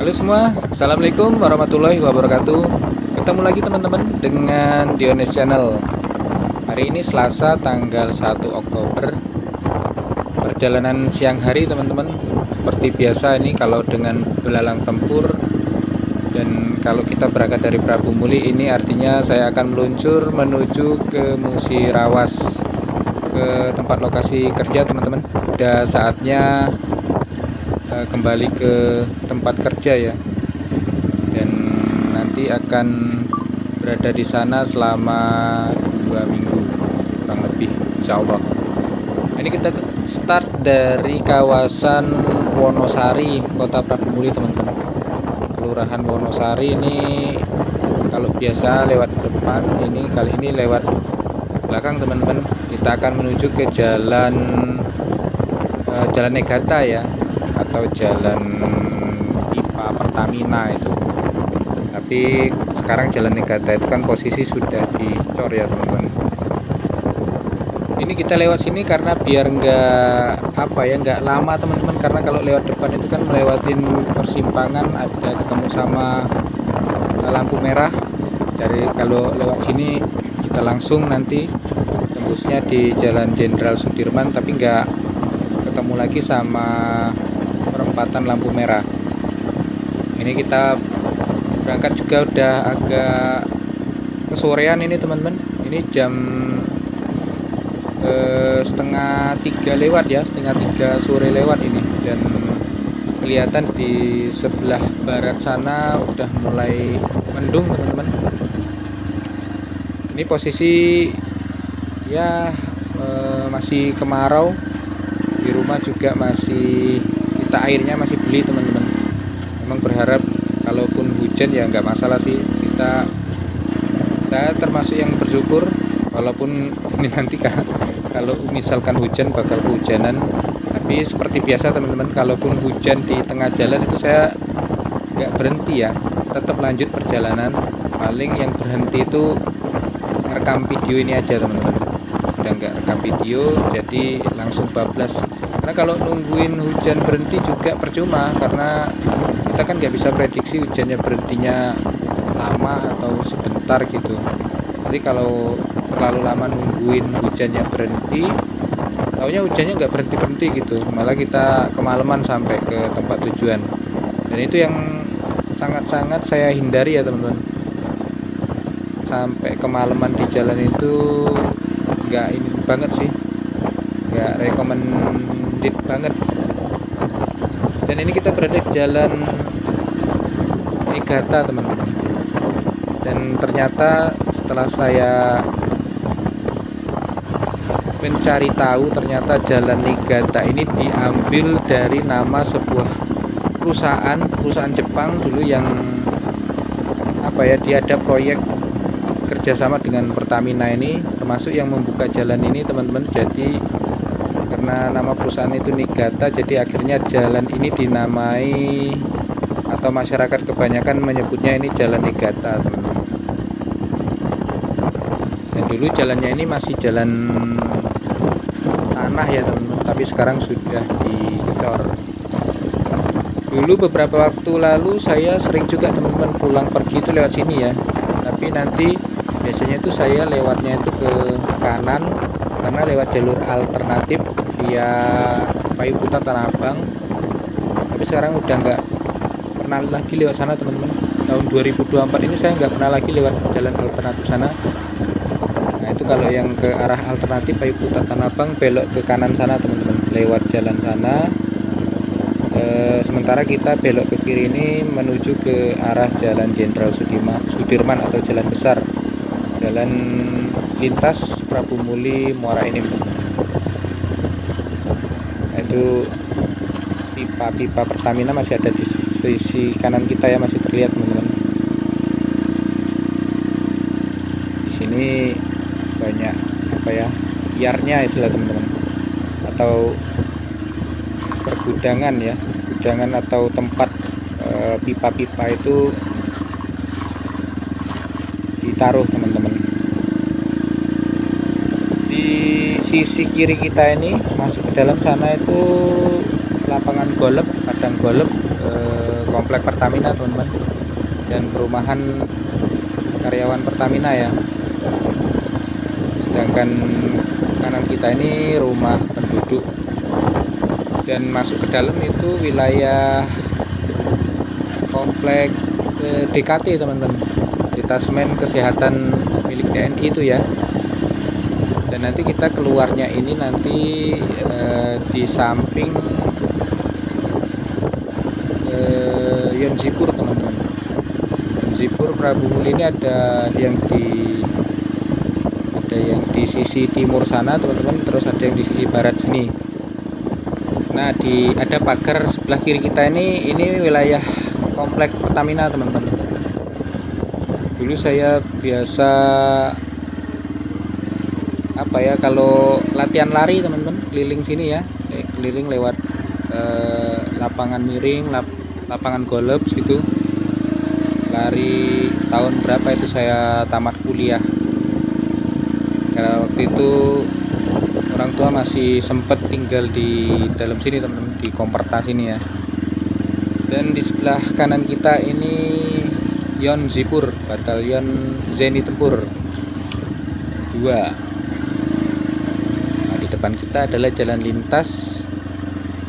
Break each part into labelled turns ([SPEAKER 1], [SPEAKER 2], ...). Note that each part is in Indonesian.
[SPEAKER 1] Halo semua, Assalamualaikum warahmatullahi wabarakatuh. Ketemu lagi teman-teman dengan Diones Channel. Hari ini Selasa tanggal 1 Oktober. Perjalanan siang hari teman-teman. Seperti biasa ini kalau dengan belalang tempur. Dan kalau kita berangkat dari Prabu Muli ini artinya saya akan meluncur menuju ke Musirawas, ke tempat lokasi kerja teman-teman. Udah saatnya kembali ke tempat kerja ya, dan nanti akan berada di sana selama 2 minggu kurang lebih, insya Allah. Ini kita start dari kawasan Wonosari, Kota Prabu Muli teman-teman. Kelurahan Wonosari ini kalau biasa lewat depan, ini kali ini lewat belakang teman-teman. Kita akan menuju ke jalan Negata ya, atau jalan pipa Pertamina itu. Tapi sekarang jalan Negata itu kan posisi sudah dicor ya teman-teman. Ini kita lewat sini karena biar nggak lama teman-teman, karena kalau lewat depan itu kan melewatin persimpangan, ada ketemu sama lampu merah. Dari kalau lewat sini kita langsung nanti tembusnya di Jalan Jenderal Sudirman, tapi nggak ketemu lagi sama perempatan lampu merah. Ini kita berangkat juga udah agak kesorean ini teman-teman. Ini jam setengah 3 lewat ya, setengah 3 sore lewat ini, dan kelihatan di sebelah barat sana udah mulai mendung teman-teman. Ini posisi ya masih kemarau. Di rumah juga masih airnya masih beli teman-teman. Memang berharap kalaupun hujan ya nggak masalah sih, saya termasuk yang bersyukur walaupun ini nanti kalau misalkan hujan bakal kehujanan. Tapi seperti biasa teman-teman, kalaupun hujan di tengah jalan itu saya nggak berhenti ya, tetap lanjut perjalanan. Paling yang berhenti itu rekam video ini aja teman-teman. Udah nggak rekam video, jadi langsung bablas. Karena kalau nungguin hujan berhenti juga percuma, karena kita kan nggak bisa prediksi hujannya berhentinya lama atau sebentar gitu. Jadi kalau terlalu lama nungguin hujannya berhenti, taunya hujannya nggak berhenti gitu, malah kita kemalaman sampai ke tempat tujuan. Dan itu yang sangat-sangat saya hindari ya teman-teman. Sampai kemalaman di jalan itu nggak ini banget sih, nggak recommended banget. Dan ini kita berada di jalan Negata teman-teman, dan ternyata setelah saya mencari tahu, ternyata jalan Negata ini diambil dari nama sebuah perusahaan Jepang dulu yang dia ada proyek kerjasama dengan Pertamina ini, termasuk yang membuka jalan ini teman-teman. Jadi karena nama perusahaan itu Negata, jadi akhirnya jalan ini dinamai, atau masyarakat kebanyakan menyebutnya ini Jalan Negata teman-teman. Dan dulu jalannya ini masih jalan tanah ya teman-teman, tapi sekarang sudah dicor. Dulu beberapa waktu lalu saya sering juga teman-teman pulang pergi itu lewat sini ya, tapi nanti biasanya itu saya lewatnya itu ke kanan, karena lewat jalur alternatif via Payukuta Tanah Abang. Tapi sekarang udah nggak pernah lagi lewat sana teman-teman. Tahun 2024 ini saya nggak pernah lagi lewat jalan alternatif sana. Nah itu kalau yang ke arah alternatif Payukuta Tanah Abang belok ke kanan sana teman-teman, lewat jalan sana. Sementara kita belok ke kiri ini menuju ke arah Jalan Jenderal Sudirman atau Jalan Besar, jalan lintas Prabu Muli Muara Enim. Nah, itu pipa Pertamina masih ada di sisi kanan kita ya, masih terlihat teman-teman. Di sini banyak liarnya istilah teman-teman, atau pergudangan ya, gudangan atau tempat pipa-pipa itu ditaruh teman-teman. Di sisi kiri kita ini masuk ke dalam sana itu lapangan golf, padang golf komplek Pertamina teman-teman, dan perumahan karyawan Pertamina ya. Sedangkan kanan kita ini rumah penduduk, dan masuk ke dalam itu wilayah komplek DKT teman-teman, Detasmen Kesehatan milik TNI itu ya. Dan nanti kita keluarnya ini nanti di samping Yonzipur teman-teman. Yonzipur Prabu Muli ini ada yang di sisi timur sana teman-teman, terus ada yang di sisi barat sini. Nah, ada pagar sebelah kiri kita ini wilayah komplek Pertamina teman-teman. Dulu saya biasa kalau latihan lari teman-teman, keliling sini ya, keliling lewat lapangan miring, lapangan golf gitu. Lari tahun berapa itu saya tamat kuliah. Karena waktu itu orang tua masih sempat tinggal di dalam sini teman-teman, di Komperta sini ya. Dan di sebelah kanan kita ini Yonzipur, Batalion Zeni Tempur 2. Nah, di depan kita adalah jalan lintas,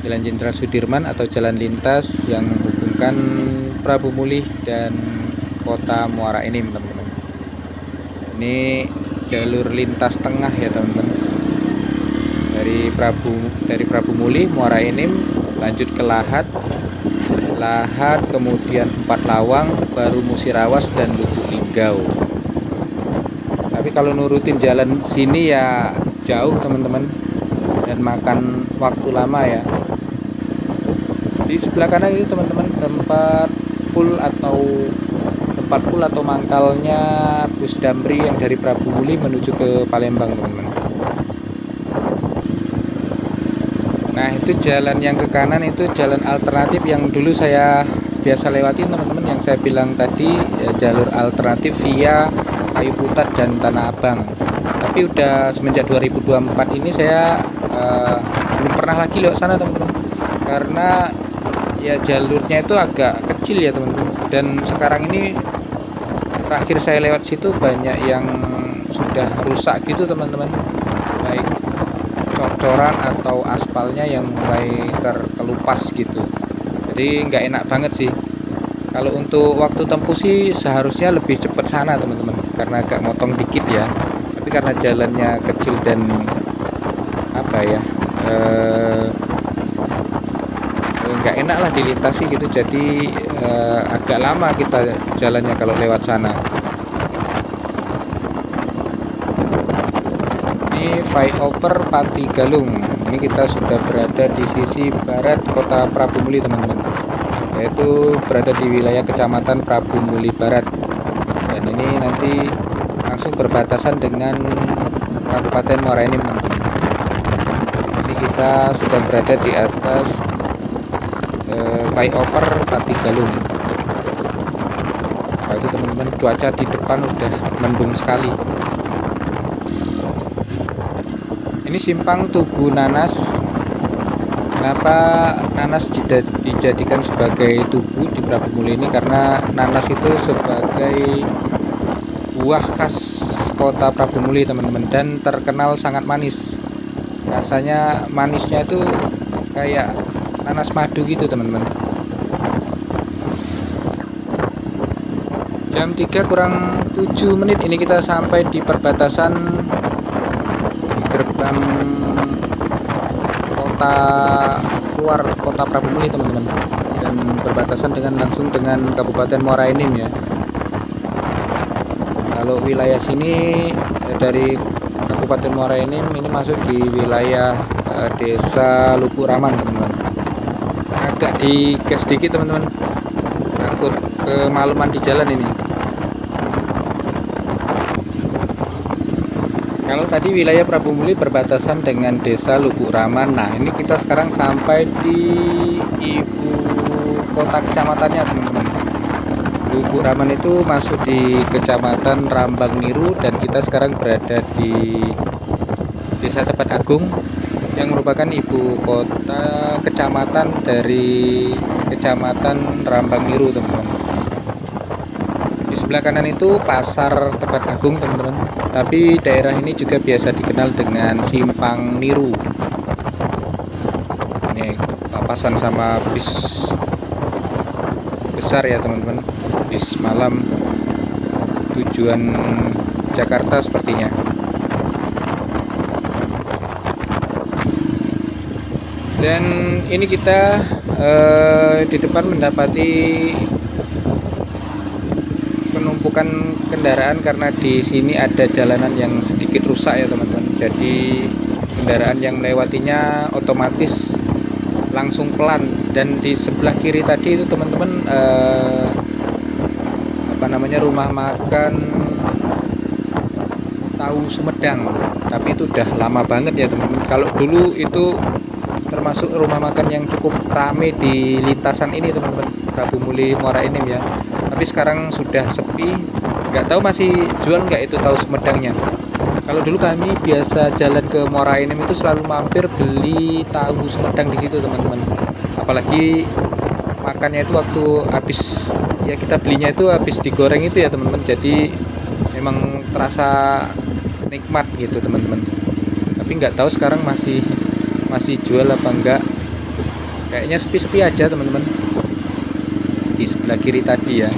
[SPEAKER 1] Jalan Jenderal Sudirman atau jalan lintas yang menghubungkan Prabu Muli dan Kota Muara Enim teman-teman. Ini jalur lintas tengah ya teman-teman. Dari Prabu Muli, Muara Enim, lanjut ke Lahat, kemudian Empat Lawang, baru Musirawas dan Lubuk Linggau. Tapi kalau nurutin jalan sini ya jauh teman-teman, dan makan waktu lama ya. Di sebelah kanan itu teman-teman tempat full atau mangkalnya bus Damri yang dari Prabu Muli menuju ke Palembang teman-teman. Nah, itu jalan yang ke kanan itu jalan alternatif yang dulu saya biasa lewatin teman-teman, yang saya bilang tadi ya, jalur alternatif via Kayu Putat dan Tanah Abang. Tapi udah semenjak 2024 ini saya belum pernah lagi lewat sana teman-teman, karena ya jalurnya itu agak kecil ya teman-teman. Dan sekarang ini terakhir saya lewat situ banyak yang sudah rusak gitu teman-teman, baik cocoran atau aspalnya yang mulai terkelupas gitu. Jadi nggak enak banget sih. Kalau untuk waktu tempuh sih seharusnya lebih cepat sana teman-teman, karena agak motong dikit ya. Tapi karena jalannya kecil dan nggak enak lah dilintasi gitu, jadi agak lama kita jalannya kalau lewat sana. Ini flyover Pati Galung. Ini kita sudah berada di sisi barat Kota Prabu Muli teman-teman, yaitu berada di wilayah Kecamatan Prabu Muli Barat, dan ini nanti langsung berbatasan dengan Kabupaten Muara Enim teman-teman. Ini kita sudah berada di atas flyover Pati Galung. Nah, itu teman-teman, cuaca di depan udah mendung sekali. Ini simpang Tugu Nanas. Kenapa Nanas dijadikan sebagai tugu di Prabu Muli ini? Karena nanas itu sebagai buah khas Kota Prabu Muli teman-teman, dan terkenal sangat manis. Rasanya manisnya itu kayak nanas madu gitu teman-teman. Jam 3 kurang 7 menit ini kita sampai di perbatasan, di gerbang kota keluar Kota Prabu Muli teman-teman, dan berbatasan langsung dengan Kabupaten Muara Enim ya. Kalau wilayah sini dari Kabupaten Muara Enim ini masuk di wilayah Desa Lubuk Raman teman-teman. Agak digas sedikit teman-teman, takut kemalaman di jalan ini. Kalau tadi wilayah Prabu Muli berbatasan dengan Desa Lubuk Raman. Nah, ini kita sekarang sampai di ibu kota kecamatannya teman-teman. Lubuk Raman itu masuk di Kecamatan Rambang Niru, dan kita sekarang berada di Desa Tepat Agung, yang merupakan ibu kota kecamatan dari Kecamatan Rambang Niru, teman-teman. Di sebelah kanan itu Pasar Tebet Agung, teman-teman. Tapi daerah ini juga biasa dikenal dengan Simpang Niru. Ini papasan sama bis besar ya, teman-teman. Bis malam tujuan Jakarta sepertinya. Dan ini kita di depan mendapati penumpukan kendaraan karena di sini ada jalanan yang sedikit rusak ya, teman-teman. Jadi kendaraan yang melewatinya otomatis langsung pelan. Dan di sebelah kiri tadi itu, teman-teman, rumah makan Tahu Sumedang. Tapi itu udah lama banget ya, teman-teman. Kalau dulu itu termasuk rumah makan yang cukup rame di lintasan ini, teman-teman, Prabu Muli Muara Enim ya. Tapi sekarang sudah sepi. Nggak tahu masih jual nggak itu tahu Sumedangnya. Kalau dulu kami biasa jalan ke Muara Enim itu selalu mampir beli tahu Sumedang di situ, teman-teman. Apalagi makannya itu waktu habis ya, kita belinya itu habis digoreng itu ya, teman-teman. Jadi memang terasa nikmat gitu, teman-teman. Tapi nggak tahu sekarang masih jual apa enggak. Kayaknya sepi-sepi aja, teman-teman, di sebelah kiri tadi ya.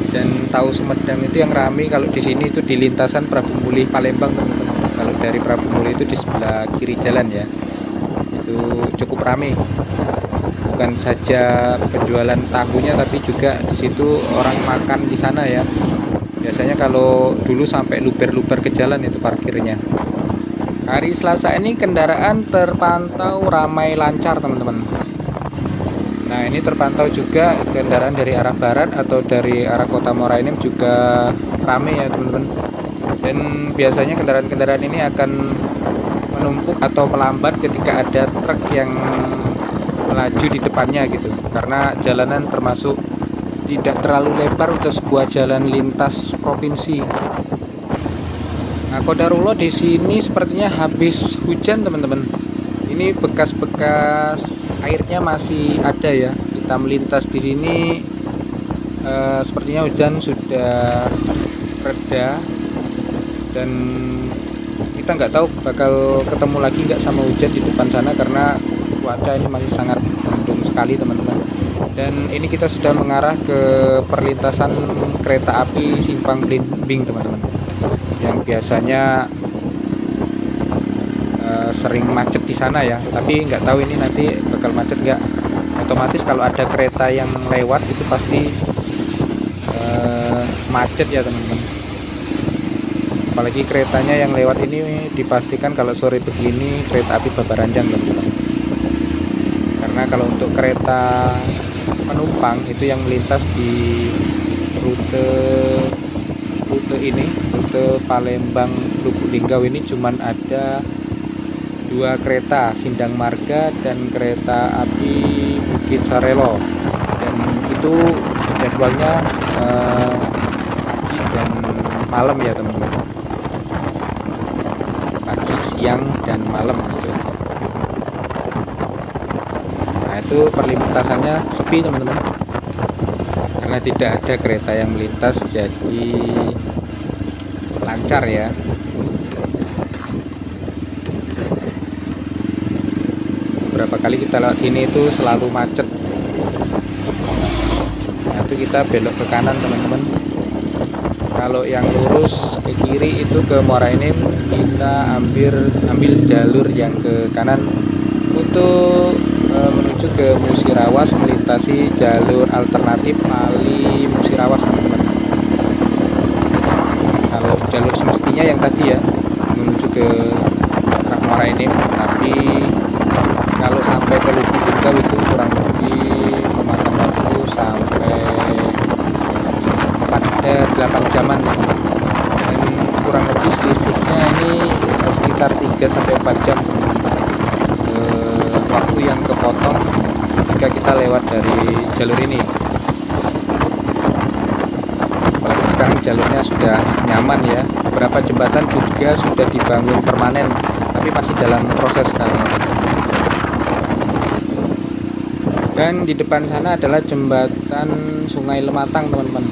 [SPEAKER 1] Dan tahu Sumedang itu yang ramai kalau di sini itu di lintasan Prabu Muli Palembang, teman-teman. Kalau dari Prabu Muli itu di sebelah kiri jalan ya, itu cukup ramai. Bukan saja penjualan tahunya, tapi juga di situ orang makan di sana ya. Biasanya kalau dulu sampai luber-luber ke jalan itu parkirnya. Hari Selasa ini kendaraan terpantau ramai lancar, teman-teman. Nah, ini terpantau juga kendaraan dari arah barat atau dari arah kota Muara Enim juga ramai ya, teman-teman. Dan biasanya kendaraan-kendaraan ini akan menumpuk atau melambat ketika ada truk yang melaju di depannya gitu. Karena jalanan termasuk tidak terlalu lebar untuk sebuah jalan lintas provinsi. Nah, Kodarullah di sini sepertinya habis hujan, teman-teman. Ini bekas-bekas airnya masih ada ya. Kita melintas di sini, sepertinya hujan sudah reda dan kita nggak tahu bakal ketemu lagi nggak sama hujan di depan sana karena cuaca ini masih sangat mendung sekali, teman-teman. Dan ini kita sudah mengarah ke perlintasan kereta api Simpang Blimbing, teman-teman, yang biasanya sering macet di sana ya. Tapi nggak tahu ini nanti bakal macet nggak. Otomatis kalau ada kereta yang lewat itu pasti macet ya, teman-teman. Apalagi keretanya yang lewat ini dipastikan kalau sore begini kereta api Babaranjang, teman-teman. Karena kalau untuk kereta penumpang itu yang melintas di rute Palembang Lubuk Linggau ini cuman ada 2 kereta, Sindang Marga dan kereta api Bukit Sarelo. Dan itu jadwalnya pagi dan malam ya, teman-teman. Pagi, siang dan malam gitu. Nah, itu perlintasannya sepi, teman-teman, karena tidak ada kereta yang melintas, jadi lancar ya. Beberapa kali kita lewat sini itu selalu macet. Nah, itu kita belok ke kanan, teman-teman. Kalau yang lurus ke kiri itu ke Muara Enim, kita ambil jalur yang ke kanan untuk menuju ke Musirawas, melintasi jalur alternatif Mali Musirawas, teman-teman. Kalau jalur semestinya yang tadi ya, menuju ke arah Muara Enim, tapi kalau sampai ke Lubuk Linggau itu kurang lebih memakan waktu sampai 8 jaman, dan kurang lebih selisihnya ini sekitar 3-4 jam waktu yang kepotong jika kita lewat dari jalur ini. Apalagi sekarang jalurnya sudah nyaman ya. Beberapa jembatan juga sudah dibangun permanen tapi masih dalam proses sekarang. Dan di depan sana adalah jembatan Sungai Lematang, teman-teman.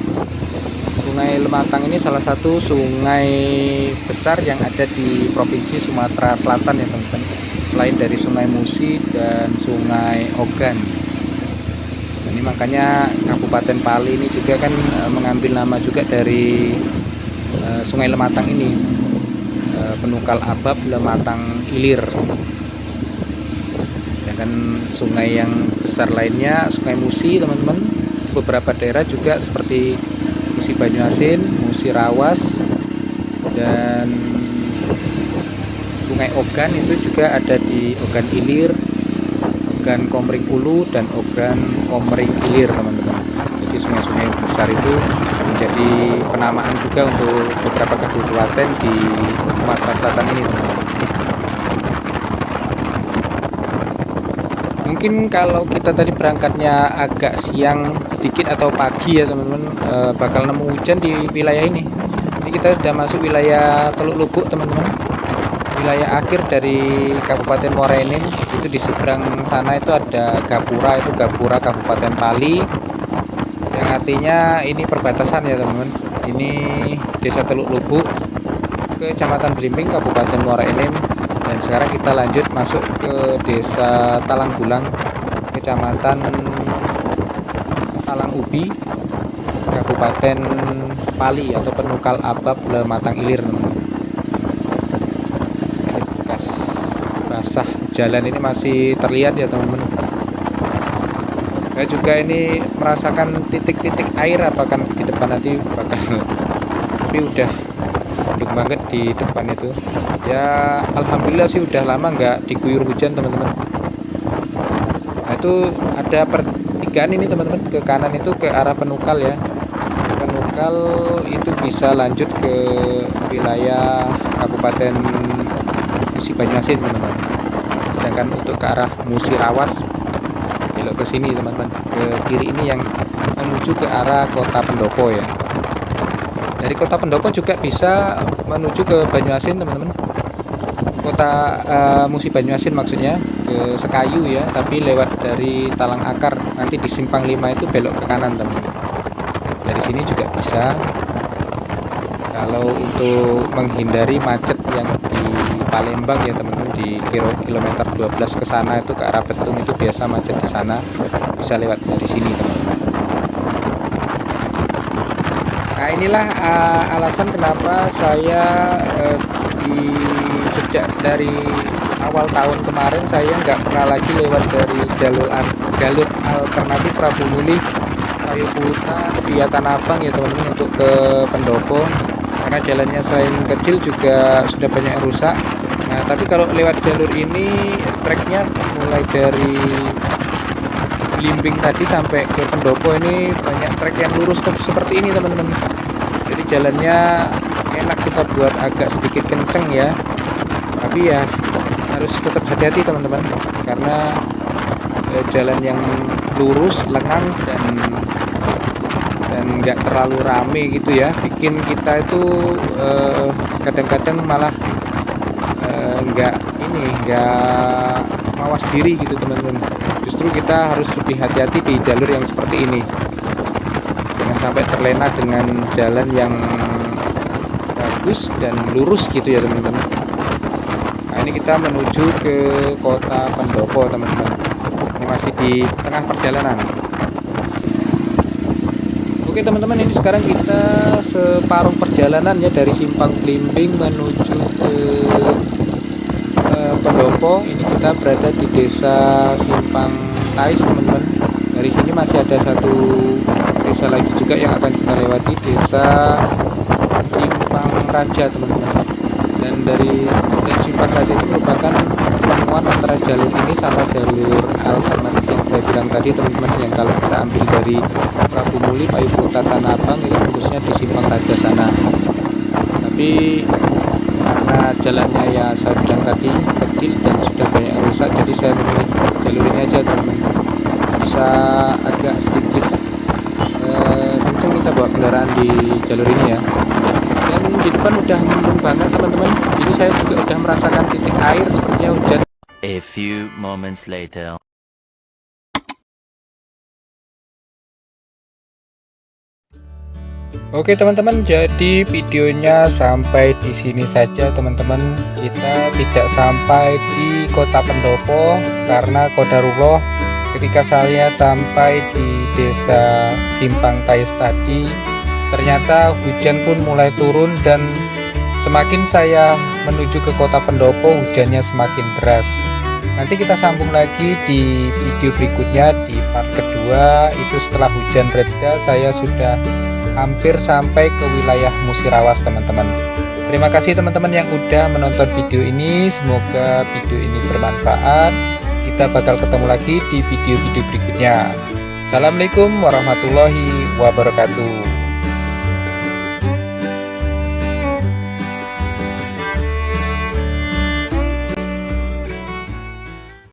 [SPEAKER 1] Sungai Lematang ini salah satu sungai besar yang ada di Provinsi Sumatera Selatan ya teman-teman. Selain dari Sungai Musi dan Sungai Ogan. Ini makanya Kabupaten Pali ini juga kan mengambil nama juga dari Sungai Lematang ini, Penukal Abab Lematang Ilir. Dan sungai yang besar lainnya Sungai Musi, teman-teman. Beberapa daerah juga seperti Musi Banyuasin, Musi Rawas, dan Sungai Ogan itu juga ada di Ogan Ilir, Ogan Komering Ulu, dan Ogan Komering Ilir, teman-teman. Jadi sungai-sungai besar itu menjadi penamaan juga untuk beberapa kabupaten di Sumatera Selatan ini, teman-teman. Mungkin kalau kita tadi berangkatnya agak siang sedikit atau pagi ya teman-teman, bakal nemu hujan di wilayah ini. Ini kita sudah masuk wilayah Teluk Lubuk, teman-teman. Wilayah akhir dari Kabupaten Muara Enim. Itu di seberang sana itu ada Gapura, itu Gapura Kabupaten Pali. Yang artinya ini perbatasan ya teman-teman. Ini Desa Teluk Lubuk, Kecamatan Blimbing, Kabupaten Muara Enim. Dan sekarang kita lanjut masuk ke Desa Talanggulang, Kecamatan Talang Ubi, Kabupaten Pali atau Penukal Abab Lematang Ilir. Ini bekas basah jalan ini masih terlihat ya teman-teman. Saya juga ini merasakan titik-titik air apakah di depan nanti bakal, tapi udah mendung banget di depan itu ya. Alhamdulillah sih udah lama nggak diguyur hujan, teman-teman. Nah itu ada pertigaan ini teman-teman, ke kanan itu ke arah Penukal ya. Penukal itu bisa lanjut ke wilayah Kabupaten Musi Banyuasin, teman-teman. Sedangkan untuk ke arah Musi Rawas belok ke sini teman-teman, ke kiri ini yang menuju ke arah Kota Pendopo ya. Dari Kota Pendopo juga bisa menuju ke Banyuasin, teman-teman. Kota Musi Banyuasin maksudnya, ke Sekayu ya, tapi lewat dari Talang Akar. Nanti di Simpang 5 itu belok ke kanan, teman-teman. Dari sini juga bisa. Kalau untuk menghindari macet yang di Palembang ya, teman-teman, di kilometer 12 ke sana itu ke arah Betung itu biasa macet di sana. Bisa lewat dari sini, teman-teman. Nah inilah alasan kenapa saya sejak dari awal tahun kemarin saya nggak pernah lagi lewat dari jalur alternatif Prabu Muli Payuputa via Tanah Abang ya teman-teman untuk ke Pendopo, karena jalannya selain kecil juga sudah banyak yang rusak. Nah tapi kalau lewat jalur ini treknya mulai dari Blimbing tadi sampai ke Pendopo ini banyak trek yang lurus seperti ini teman-teman. Jadi jalannya enak, kita buat agak sedikit kenceng ya, tapi ya harus tetap hati-hati teman-teman, karena jalan yang lurus, lengang dan nggak terlalu rame gitu ya, bikin kita itu kadang-kadang malah nggak mawas diri gitu teman-teman. Justru kita harus lebih hati-hati di jalur yang seperti ini, jangan sampai terlena dengan jalan yang bagus dan lurus gitu ya teman-teman. Nah ini kita menuju ke Kota Pendopo teman-teman, ini masih di tengah perjalanan. Oke teman-teman, ini sekarang kita separuh perjalanan ya, dari Simpang Blimbing menuju ke Pendopo. Ini kita berada di Desa Simpang Tais teman-teman. Dari sini masih ada satu desa lagi juga yang akan kita lewati, Desa Simpang Raja teman-teman. Dan dari Simpang Raja itu merupakan pertemuan antara jalur ini sama jalur alternatif yang saya bilang tadi teman-teman, yang kalau kita ambil dari Prabu Muli Payuputa Tanah Abang itu khususnya di Simpang Raja sana. Tapi karena jalannya ya saya bilang tadi kecil dan sudah banyak yang rusak, jadi saya memilih jalur ini aja teman-teman. Bisa agak sedikit kenceng kita bawa kendaraan di jalur ini ya. Dan di depan udah mendung banget teman-teman. Ini saya juga udah merasakan titik air sepertinya hujan.
[SPEAKER 2] A few moments later.
[SPEAKER 1] Oke teman-teman, jadi videonya sampai di sini saja teman-teman. Kita tidak sampai di Kota Pendopo karena qadarullah ketika saya sampai di Desa Simpang Tais tadi, ternyata hujan pun mulai turun dan semakin saya menuju ke Kota Pendopo hujannya semakin deras. Nanti kita sambung lagi di video berikutnya di part kedua. Itu setelah hujan reda, saya sudah hampir sampai ke wilayah Musirawas teman-teman. Terima kasih teman-teman yang udah menonton video ini. Semoga video ini bermanfaat. Kita bakal ketemu lagi di video-video berikutnya. Assalamualaikum warahmatullahi wabarakatuh.